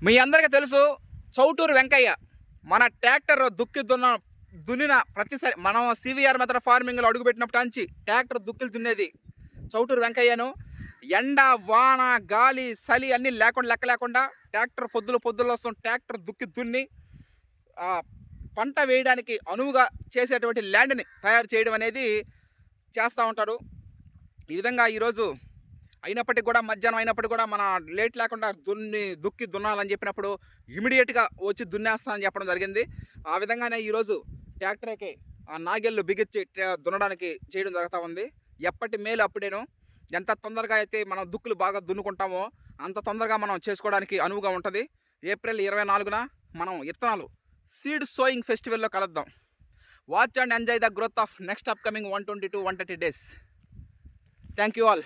మీ అందరికీ తెలుసు చౌటూరు వెంకయ్య మన ట్రాక్టర్ దున్నిన ప్రతిసారి మనం సివిఆర్ మెథడ్ ఫార్మింగ్లో అడుగుపెట్టినప్పటి నుంచి ట్రాక్టర్ దుక్కులు దున్నేది చౌటూరు వెంకయ్యను. ఎండ వాన గాలి చలి అన్నీ లెక్క లేకుండా ట్రాక్టర్ పొద్దుల్లో వస్తుంది. ట్రాక్టర్ దున్ని పంట వేయడానికి అనువుగా చేసేటువంటి ల్యాండ్ని తయారు చేయడం అనేది చేస్తూ ఉంటాడు. ఈ విధంగా ఈరోజు అయినప్పటికీ కూడా మధ్యాహ్నం అయినప్పటికీ కూడా మన లేట్ లేకుండా దున్నాలని చెప్పినప్పుడు ఇమీడియట్గా వచ్చి దున్నేస్తానని చెప్పడం జరిగింది. ఆ విధంగానే ఈరోజు ట్రాక్టర్కి ఆ నాగెళ్ళు బిగించి దున్నడానికి చేయడం జరుగుతూ ఉంది. ఎప్పటి మేలు అప్పుడేను. ఎంత తొందరగా అయితే మనం దుక్కులు బాగా దున్నుకుంటామో అంత తొందరగా మనం చేసుకోవడానికి అనువుగా ఉంటుంది. ఏప్రిల్ 24న మనం ఇత్తనాలు సీడ్ సోయింగ్ ఫెస్టివల్లో కలుద్దాం. Watch and enjoy the growth of next upcoming 120 to 130 days. Thank you all.